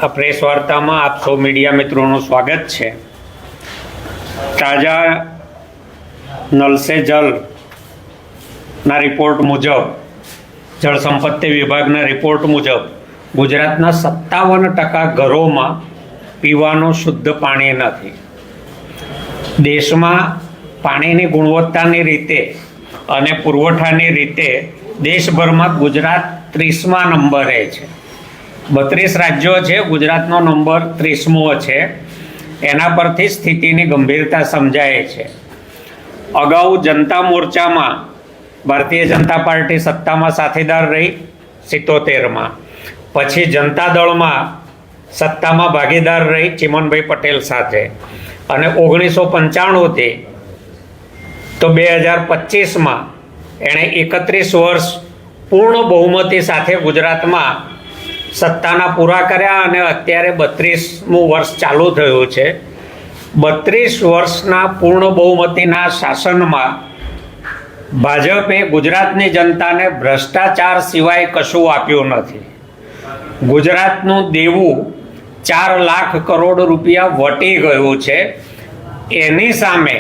આ પ્રેસ વાર્તામાં આપ સૌ મીડિયા મિત્રોનું સ્વાગત છે। તાજા નલ સે જલના રિપોર્ટ મુજબ, જળ સંપત્તિ વિભાગના રિપોર્ટ મુજબ ગુજરાતના 57% ઘરોમાં પીવાનું શુદ્ધ પાણી નથી। દેશમાં પાણીની ગુણવત્તાની રીતે અને પુરવઠાની રીતે દેશભરમાં ગુજરાત 30મા નંબરે છે। 32 રાજ્યો છે, ગુજરાતનો નંબર 30મો છે। એના પરથી સ્થિતિની ગંભીરતા સમજાય છે। અગાઉ જનતા મોરચામાં ભારતીય જનતા પાર્ટી સત્તામાં સાથીદાર રહી 77માં, પછી જનતા દળમાં સત્તામાં ભાગીદાર રહી ચિમનભાઈ પટેલ સાથે, અને 1995થી તો 2025માં એણે 31 વર્ષ પૂર્ણ બહુમતી સાથે ગુજરાતમાં સત્તાના પૂરા કર્યા અને અત્યારે 32મું વર્ષ ચાલુ થયું છે। 32 વર્ષના પૂર્ણ બહુમતીના શાસનમાં ભાજપે ગુજરાતની જનતાને ભ્રષ્ટાચાર સિવાય કશું આપ્યું નથી। ગુજરાતનું દેવું 4 લાખ કરોડ રૂપિયા વટી ગયું છે। એની સામે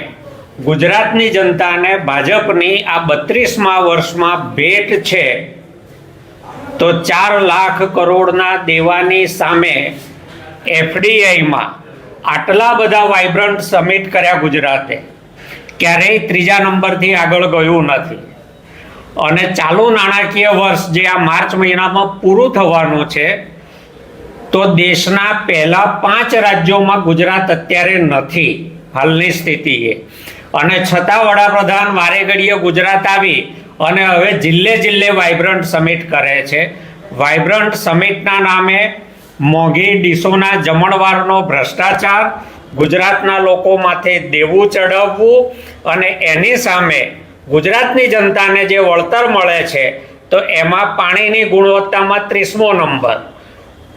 ગુજરાતની જનતાને ભાજપની આ 32મા વર્ષમાં ભેટ છે તો 4 લાખ કરોડના દેવાની સામે એફડીઆઈમાં આટલા બધા વાઇબ્રન્ટ સમિટ કર્યા ગુજરાતે, ક્યારેય 3જા નંબરથી આગળ ગયું નથી। અને ચાલુ નાણાકીય વર્ષ જે આ માર્ચ મહિનામાં પૂરું થવાનું છે, તો દેશના પહેલા 5 રાજ્યોમાં ગુજરાત અત્યારે નથી હાલની સ્થિતિએ, અને છતાં વડાપ્રધાન વારે ઘડીએ ગુજરાત આવી અને હવે જિલ્લે જિલ્લે વાઇબ્રન્ટ સમિટ કરે છે। વાઇબ્રન્ટ સમિટના નામે મોંઘી ડીશોના જમણવારનો ભ્રષ્ટાચાર, ગુજરાતના લોકો માથે દેવું ચડાવવું, અને એની સામે ગુજરાતની જનતાને જે વળતર મળે છે તો એમાં પાણીની ગુણવત્તામાં 30મો નંબર,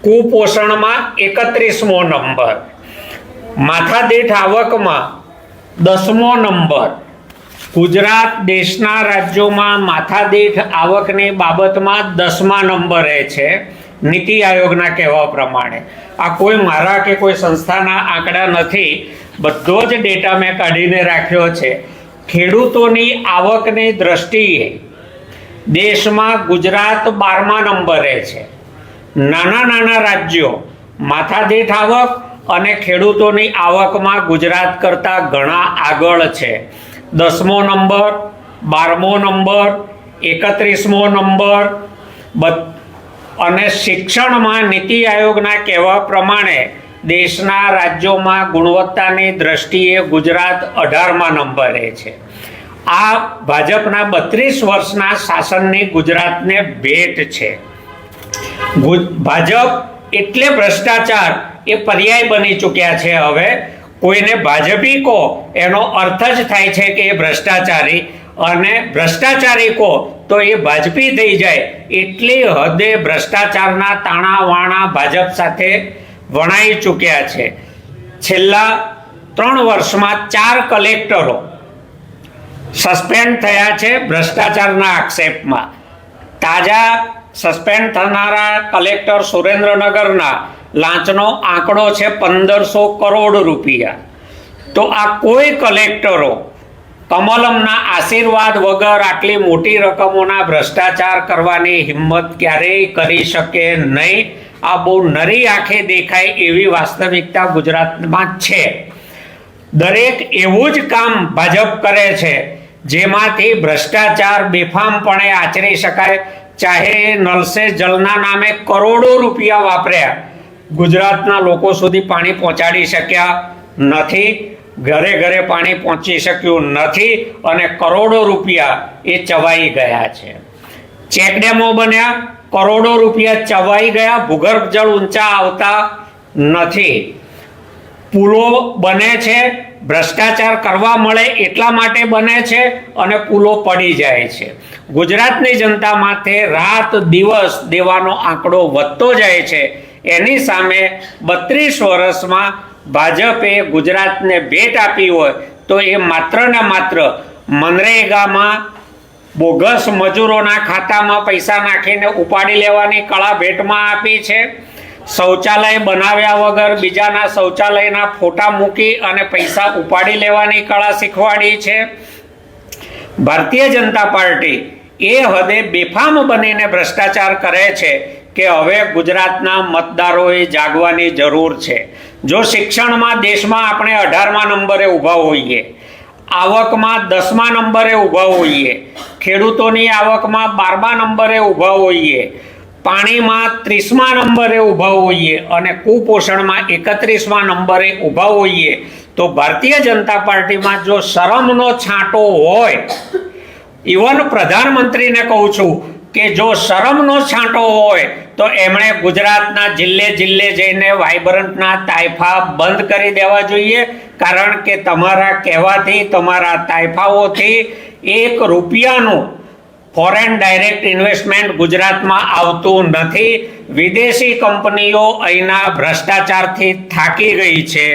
કુપોષણમાં 31મો નંબર, માથાદીઠ આવકમાં 10મો નંબર। ગુજરાત દેશના રાજ્યોમાં માથાદીઠ આવકની બાબતમાં 10મા નંબરે છે નીતિ આયોગના કહેવા પ્રમાણે। આ કોઈ મારા કે કોઈ સંસ્થાના આંકડા નથી, બધો જ ડેટા મેં કાઢીને રાખ્યો છે। ખેડૂતોની આવકની દ્રષ્ટિએ દેશમાં ગુજરાત 12મા નંબરે છે। નાના નાના રાજ્યો માથાદીઠ આવક અને ખેડૂતોની આવકમાં ગુજરાત કરતાં ઘણા આગળ છે। 10મો નંબર, 12મો નંબર, 31મો નંબર, અને શિક્ષણમાં નીતિ આયોગના કહેવા પ્રમાણે દેશના રાજ્યોમાં ગુણવત્તાની દ્રષ્ટિએ ગુજરાત 18મા નંબરે છે। આ ભાજપના 32 વર્ષના શાસનની ગુજરાતને ભેટ છે। ભાજપ એટલે ભ્રષ્ટાચાર એ પર્યાય બની ચૂક્યા છે। હવે કોઈને ભાજપી કહો એનો અર્થ જ થાય છે કે એ ભ્રષ્ટાચારી, અને ભ્રષ્ટાચારી કહો તો એ ભાજપી થઈ જાય। એટલી હદે ભ્રષ્ટાચારના તાણા વાણા ભાજપ સાથે વણાઈ ચૂક્યા છે। છેલ્લા 3 વર્ષમાં 4 કલેક્ટરો સસ્પેન્ડ થયા છે ભ્રષ્ટાચારના આક્ષેપમાં। તાજા સસ્પેન્ડ થનારા કલેક્ટર સુરેન્દ્રનગરના લાંચનો આંકડો છે 1500 કરોડ રૂપિયા। તો આ કોઈ કલેક્ટરો કમલમના આશીર્વાદ વગર આટલી મોટી રકમોના ભ્રષ્ટાચાર કરવાની હિંમત ક્યારેય કરી શકે નહીં। આ બહુ નરી આંખે દેખાય એવી વાસ્તવિકતા ગુજરાતમાં છે। દરેક એવું જ કામ ભાજપ કરે છે જેમાંથી ભ્રષ્ટાચાર બેફામપણે આચરી શકાય। ચાહે નલ સે જલના નામે કરોડો રૂપિયા વાપર્યા, ગુજરાતના લોકો સુધી પાણી પહોંચાડી શક્યા નથી, ઘરે ઘરે પાણી પહોંચી શક્યું નથી, અને કરોડો રૂપિયા એ ચવાઈ ગયા છે। ચેકડેમો બન્યા, કરોડો રૂપિયા ચવાઈ ગયા, ભૂગર્ભ જળ ઊંચા આવતા નથી। પુલો બને છે, ભ્રષ્ટાચાર કરવા મળે એટલા માટે બને છે, અને પુલો પડી જાય છે। ગુજરાતની જનતા માથે રાત દિવસ દેવાનો આંકડો વધતો જાય છે। એની સામે 32 વર્ષમાં ભાજપે ગુજરાતને ભેટ આપી હોય તો એ માત્ર ને માત્ર મનરેગામાં બોગસ મજૂરોના ખાતામાં પૈસા નાખીને ઉપાડી લેવાની કળા ભેટમાં આપી છે। શૌચાલય બનાવ્યા વગર બીજાના શૌચાલયના ફોટા મૂકી અને પૈસા ઉપાડી લેવાની કળા શીખવાડી છે. ભારતીય જનતા પાર્ટી એ હદે બેફામ બનીને ભ્રષ્ટાચાર કરે છે કે હવે ગુજરાતના મતદારોએ જાગવાની જરૂર છે. જો શિક્ષણમાં દેશમાં આપણે 18મા નંબરે ઊભા હોઈએ, આવકમાં 10મા નંબરે ઊભા હોઈએ, ખેડૂતોની આવકમાં 12મા નંબરે ઊભા હોઈએ, પાણીમાં 30મા નંબરે ઊભા હોઈએ અને કુપોષણમાં 31મા નંબરે ઊભા હોઈએ, તો ભારતીય જનતા પાર્ટીમાં જો શરમનો છાંટો હોય, ઇવન પ્રધાનમંત્રીને કહું છું કે જો શરમનો છાંટો હોય તો એમણે ગુજરાતના જિલ્લે જિલ્લે જઈને વાઇબ્રન્ટના તાઇફા બંધ કરી દેવા જોઈએ. કારણ કે તમારા કહેવાથી, તમારા તાઇફાઓથી 1 રૂપિયાનું ફોરેન ડાયરેક્ટ ઇન્વેસ્ટમેન્ટ ગુજરાતમાં આવતું નથી. વિદેશી કંપનીઓ અહીંના ભ્રષ્ટાચારથી થાકી ગઈ છે,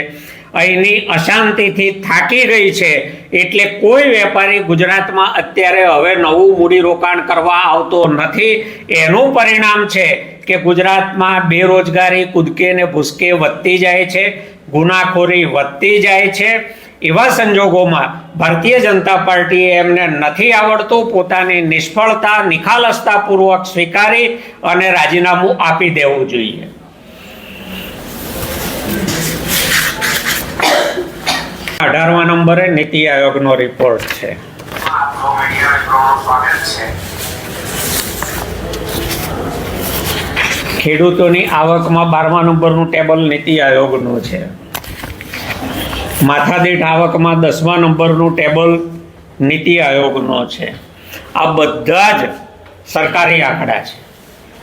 અહીંની અશાંતિથી થાકી ગઈ છે. એટલે કોઈ વેપારી ગુજરાતમાં અત્યારે હવે નવું મૂડીરોકાણ કરવા આવતો નથી. એનું પરિણામ છે કે ગુજરાતમાં બેરોજગારી કૂદકે ને ભૂસકે વધતી જાય છે, ગુનાખોરી વધતી જાય છે. એવા સંજોગોમાં ભારતીય જનતા પાર્ટીએ એમને નથી આવડતું પોતાની નિષ્ફળતા નિખાલસતાપૂર્વક સ્વીકારી અને રાજીનામું આપી દેવું જોઈએ. 18મા નંબરે નીતિ આયોગનો રિપોર્ટ છે. ખેડૂતોની આવકમાં 12મા નંબરનું ટેબલ નીતિ આયોગનું છે. માથાદીઠ આવકમાં 10મા નંબરનું ટેબલ નીતિ આયોગનો છે. આ બધા જ સરકારી આંકડા છે,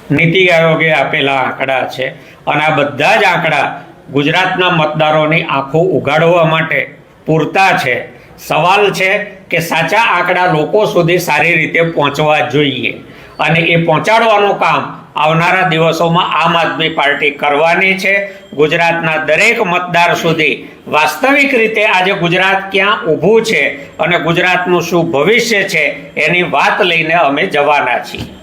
નીતિ આયોગે આપેલા આંકડા છે. અને આ બધા જ આંકડા ગુજરાતના મતદારોની આંખો ઉઘાડવા માટે પૂરતા છે. સવાલ છે કે સાચા આંકડા લોકો સુધી સારી રીતે પહોંચવા જોઈએ અને એ પહોંચાડવાનું કામ આવનારા દિવસોમાં આમ આદમી પાર્ટી કરવાની છે. ગુજરાતના દરેક મતદાર સુધી વાસ્તવિક રીતે આજે ગુજરાત ક્યાં ઊભું છે અને ગુજરાતનું શું ભવિષ્ય છે એની વાત લઈને અમે જવાના છીએ.